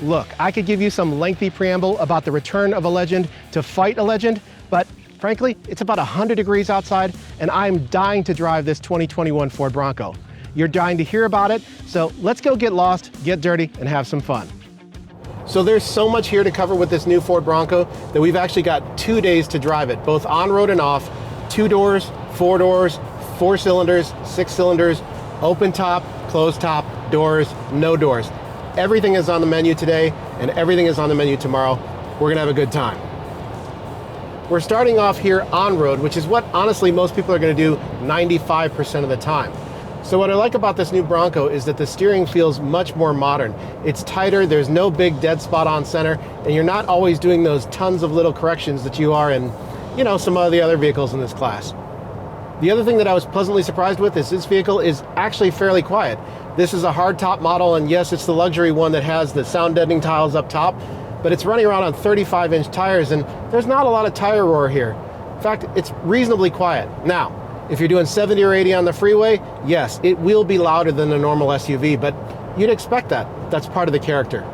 Look, I could give you some lengthy preamble about the return of a legend to fight a legend, but frankly, it's about 100 degrees outside, and I'm dying to drive this 2021 Ford Bronco. You're dying to hear about it, so let's go get lost, get dirty, and have some fun. So there's so much here to cover with this new Ford Bronco that we've actually got 2 days to drive it, both on-road and off. 2 doors, 4 doors, 4 cylinders, 6 cylinders, open top, closed top, doors, no doors. Everything is on the menu today, and everything is on the menu tomorrow. We're gonna have a good time. We're starting off here on-road, which is what honestly most people are gonna do 95% of the time. So what I like about this new Bronco is that the steering feels much more modern. It's tighter, there's no big dead spot on center, and you're not always doing those tons of little corrections that you are in, some of the other vehicles in this class. The other thing that I was pleasantly surprised with is this vehicle is actually fairly quiet. This is a hardtop model, and yes, it's the luxury one that has the sound deadening tiles up top, but it's running around on 35-inch tires, and there's not a lot of tire roar here. In fact, it's reasonably quiet. Now, if you're doing 70 or 80 on the freeway, yes, it will be louder than a normal SUV, but you'd expect that. That's part of the character.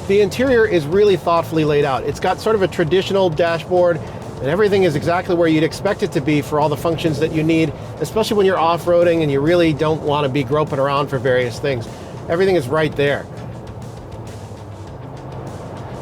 The interior is really thoughtfully laid out. It's got sort of a traditional dashboard, and everything is exactly where you'd expect it to be for all the functions that you need, especially when you're off-roading and you really don't want to be groping around for various things. Everything is right there.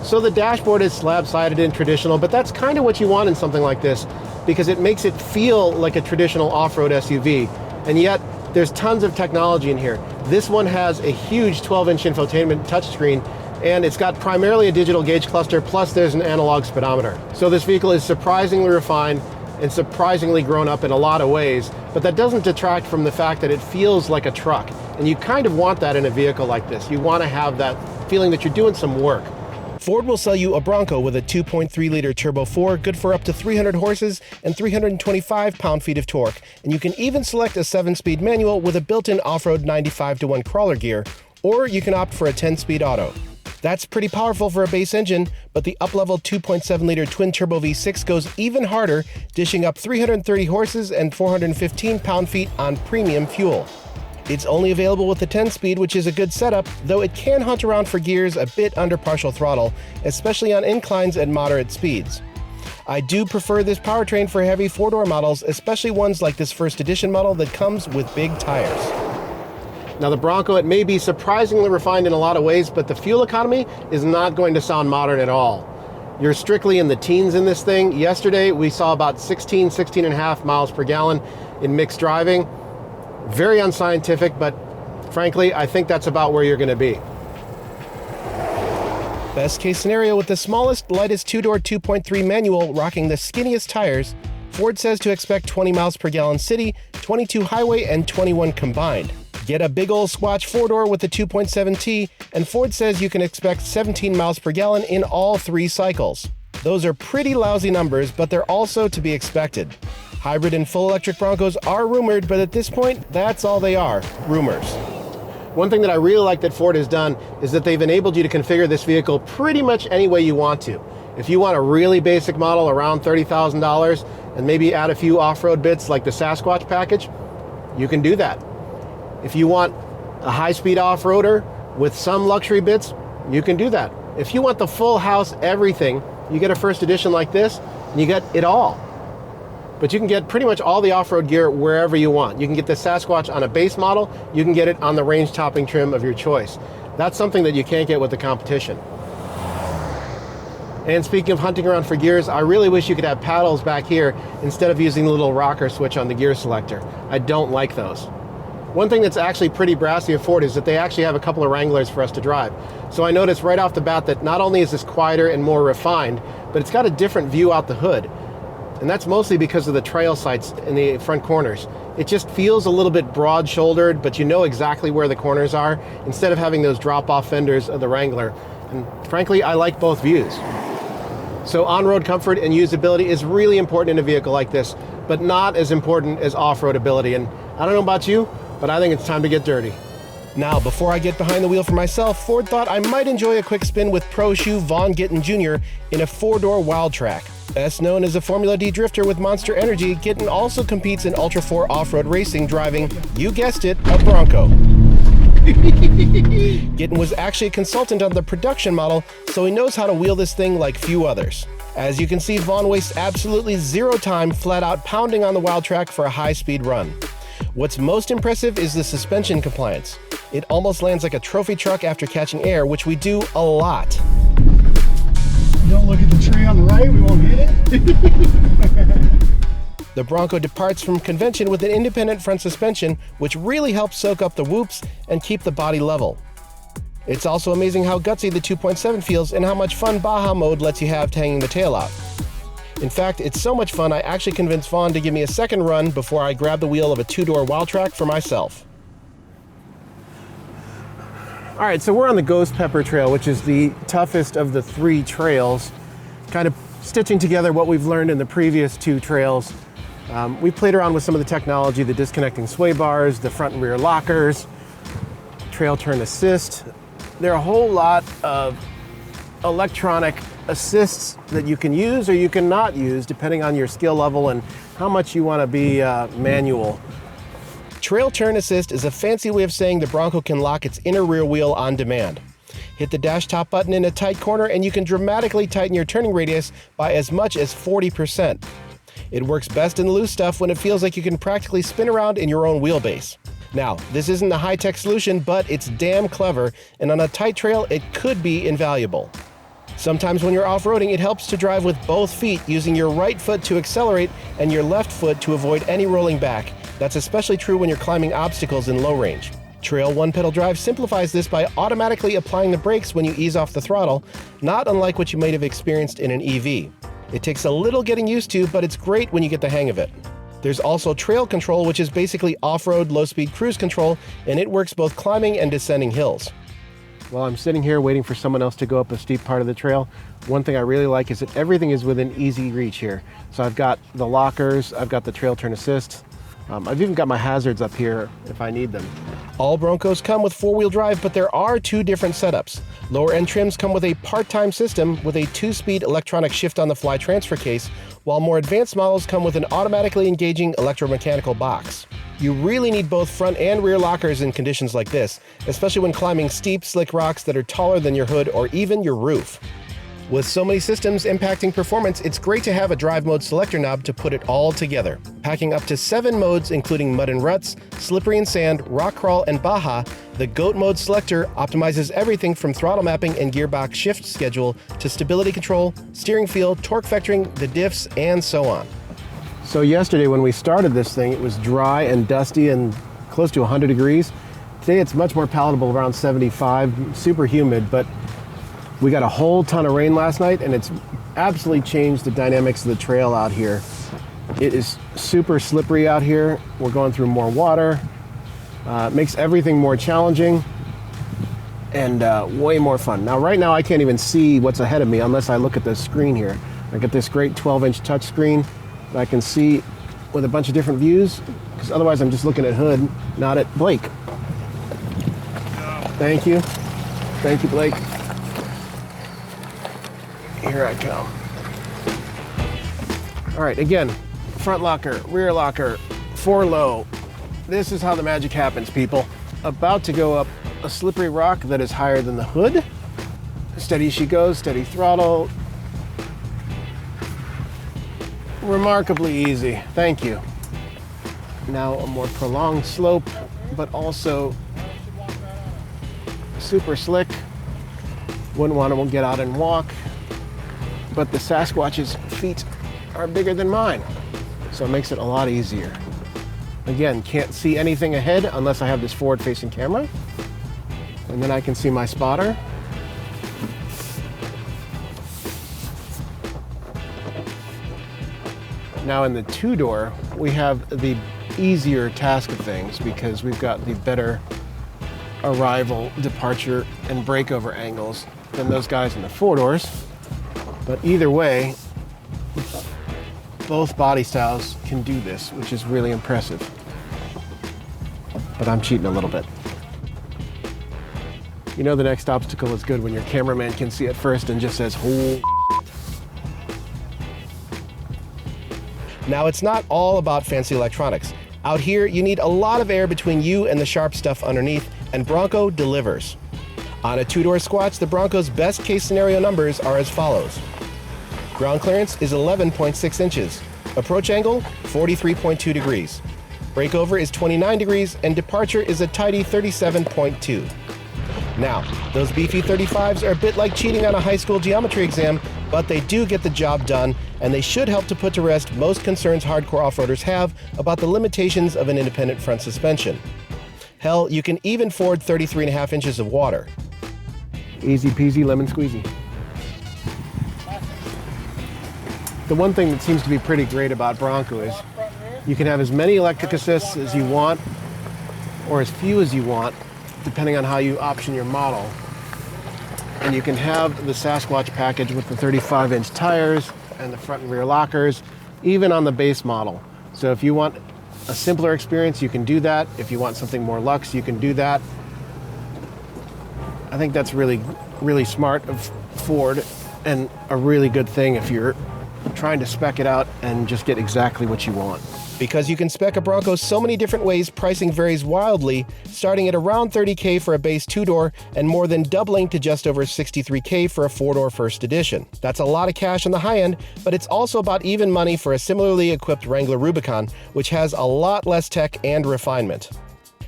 So the dashboard is slab-sided and traditional, but that's kind of what you want in something like this because it makes it feel like a traditional off-road SUV, and yet there's tons of technology in here. This one has a huge 12-inch infotainment touchscreen, and it's got primarily a digital gauge cluster, plus there's an analog speedometer. So this vehicle is surprisingly refined and surprisingly grown up in a lot of ways, but that doesn't detract from the fact that it feels like a truck. And you kind of want that in a vehicle like this. You want to have that feeling that you're doing some work. Ford will sell you a Bronco with a 2.3-liter Turbo 4, good for up to 300 horses and 325 pound-feet of torque. And you can even select a 7-speed manual with a built-in off-road 95-to-1 crawler gear, or you can opt for a 10-speed auto. That's pretty powerful for a base engine, but the up-level 2.7-liter twin-turbo V6 goes even harder, dishing up 330 horses and 415 pound-feet on premium fuel. It's only available with the 10-speed, which is a good setup, though it can hunt around for gears a bit under partial throttle, especially on inclines at moderate speeds. I do prefer this powertrain for heavy 4-door models, especially ones like this first edition model that comes with big tires. Now the Bronco, it may be surprisingly refined in a lot of ways, but the fuel economy is not going to sound modern at all. You're strictly in the teens in this thing. Yesterday we saw about 16 and a half miles per gallon in mixed driving. Very unscientific, but frankly, I think that's about where you're going to be. Best case scenario with the smallest, lightest 2-door 2.3 manual rocking the skinniest tires, Ford says to expect 20 miles per gallon city, 22 highway, and 21 combined. Get a big old Squatch 4-door with the 2.7T, and Ford says you can expect 17 miles per gallon in all 3 cycles. Those are pretty lousy numbers, but they're also to be expected. Hybrid and full electric Broncos are rumored, but at this point, that's all they are, rumors. One thing that I really like that Ford has done is that they've enabled you to configure this vehicle pretty much any way you want to. If you want a really basic model around $30,000 and maybe add a few off-road bits like the Sasquatch package, you can do that. If you want a high-speed off-roader with some luxury bits, you can do that. If you want the full house everything, you get a first edition like this, and you get it all. But you can get pretty much all the off-road gear wherever you want. You can get the Sasquatch on a base model, you can get it on the range-topping trim of your choice. That's something that you can't get with the competition. And speaking of hunting around for gears, I really wish you could have paddles back here instead of using the little rocker switch on the gear selector. I don't like those. One thing that's actually pretty brassy of Ford is that they actually have a couple of Wranglers for us to drive. So I noticed right off the bat that not only is this quieter and more refined, but it's got a different view out the hood. And that's mostly because of the trail sights in the front corners. It just feels a little bit broad-shouldered, but you know exactly where the corners are, instead of having those drop-off fenders of the Wrangler. And frankly, I like both views. So on-road comfort and usability is really important in a vehicle like this, but not as important as off-road ability. And I don't know about you, but I think it's time to get dirty. Now, before I get behind the wheel for myself, Ford thought I might enjoy a quick spin with pro shoe Vaughn Gittin Jr. in a 4-door Wild Track. Best known as a Formula D drifter with Monster Energy, Gittin also competes in Ultra 4 off-road racing driving, you guessed it, a Bronco. Gittin was actually a consultant on the production model, so he knows how to wheel this thing like few others. As you can see, Vaughn wastes absolutely zero time flat out pounding on the Wild Track for a high-speed run. What's most impressive is the suspension compliance. It almost lands like a trophy truck after catching air, which we do a lot. Don't look at the tree on the right, we won't hit it. The Bronco departs from convention with an independent front suspension, which really helps soak up the whoops and keep the body level. It's also amazing how gutsy the 2.7 feels and how much fun Baja mode lets you have hanging the tail out. In fact, it's so much fun I actually convinced Vaughn to give me a second run before I grab the wheel of a 2-door Wild Track for myself. All right, so we're on the Ghost Pepper Trail, which is the toughest of the 3 trails, kind of stitching together what we've learned in the previous 2 trails. We played around with some of the technology, the disconnecting sway bars, the front and rear lockers, trail turn assist. There are a whole lot of electronic assists that you can use or you can not use depending on your skill level and how much you want to be manual. Trail turn assist is a fancy way of saying the Bronco can lock its inner rear wheel on demand. Hit the dash top button in a tight corner and you can dramatically tighten your turning radius by as much as 40%. It works best in the loose stuff when it feels like you can practically spin around in your own wheelbase. Now, this isn't a high-tech solution, but it's damn clever, and on a tight trail, it could be invaluable. Sometimes when you're off-roading, it helps to drive with both feet, using your right foot to accelerate and your left foot to avoid any rolling back. That's especially true when you're climbing obstacles in low range. Trail one-pedal drive simplifies this by automatically applying the brakes when you ease off the throttle, not unlike what you might have experienced in an EV. It takes a little getting used to, but it's great when you get the hang of it. There's also trail control, which is basically off-road low-speed cruise control, and it works both climbing and descending hills. While I'm sitting here waiting for someone else to go up a steep part of the trail, one thing I really like is that everything is within easy reach here. So I've got the lockers, I've got the trail turn assist, I've even got my hazards up here if I need them. All Broncos come with 4-wheel drive, but there are 2 different setups. Lower end trims come with a part-time system with a 2-speed electronic shift-on-the-fly transfer case, while more advanced models come with an automatically engaging electromechanical box. You really need both front and rear lockers in conditions like this, especially when climbing steep, slick rocks that are taller than your hood or even your roof. With so many systems impacting performance, it's great to have a drive mode selector knob to put it all together. Packing up to 7 modes including mud and ruts, slippery and sand, rock crawl, and Baja, the GOAT mode selector optimizes everything from throttle mapping and gearbox shift schedule to stability control, steering feel, torque vectoring, the diffs, and so on. So yesterday when we started this thing, it was dry and dusty and close to 100 degrees. Today it's much more palatable, around 75, super humid, but we got a whole ton of rain last night and it's absolutely changed the dynamics of the trail out here. It is super slippery out here. We're going through more water. It makes everything more challenging and way more fun. Now, right now I can't even see what's ahead of me unless I look at the screen here. I got this great 12-inch touchscreen that I can see with a bunch of different views, because otherwise I'm just looking at Hood, not at Blake. Thank you. Thank you, Blake. Here I come. All right, again, front locker, rear locker, 4 low. This is how the magic happens, people. About to go up a slippery rock that is higher than the hood. Steady she goes, steady throttle. Remarkably easy, thank you. Now a more prolonged slope, but also super slick. Wouldn't want to get out and walk, but the Sasquatch's feet are bigger than mine, so it makes it a lot easier. Again, can't see anything ahead unless I have this forward-facing camera, and then I can see my spotter. Now in the 2-door, we have the easier task of things because we've got the better arrival, departure, and breakover angles than those guys in the 4-doors. But either way, both body styles can do this, which is really impressive. But I'm cheating a little bit. You know the next obstacle is good when your cameraman can see it first and just says, "Holy." Now, it's not all about fancy electronics. Out here, you need a lot of air between you and the sharp stuff underneath, and Bronco delivers. On a two-door Squatch, the Bronco's best case scenario numbers are as follows. Ground clearance is 11.6 inches. Approach angle, 43.2 degrees. Breakover is 29 degrees, and departure is a tidy 37.2. Now, those beefy 35s are a bit like cheating on a high school geometry exam, but they do get the job done, and they should help to put to rest most concerns hardcore off-roaders have about the limitations of an independent front suspension. Hell, you can even ford 33.5 inches of water. Easy peasy lemon squeezy. The one thing that seems to be pretty great about Bronco is you can have as many electric assists as you want, or as few as you want, depending on how you option your model. And you can have the Sasquatch package with the 35-inch tires and the front and rear lockers, even on the base model. So if you want a simpler experience, you can do that. If you want something more luxe, you can do that. I think that's really, really smart of Ford, and a really good thing if you're trying to spec it out and just get exactly what you want. Because you can spec a Bronco so many different ways, pricing varies wildly, starting at around $30K for a base two-door and more than doubling to just over $63K for a four-door first edition. That's a lot of cash on the high end, but it's also about even money for a similarly equipped Wrangler Rubicon, which has a lot less tech and refinement.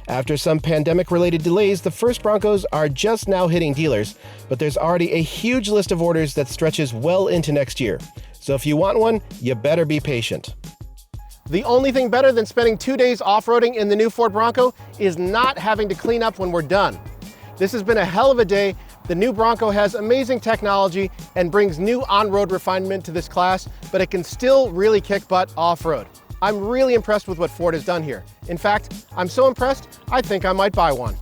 After some pandemic-related delays, the first Broncos are just now hitting dealers, but there's already a huge list of orders that stretches well into next year. So if you want one, you better be patient. The only thing better than spending 2 days off-roading in the new Ford Bronco is not having to clean up when we're done. This has been a hell of a day. The new Bronco has amazing technology and brings new on-road refinement to this class, but it can still really kick butt off-road. I'm really impressed with what Ford has done here. In fact, I'm so impressed, I think I might buy one.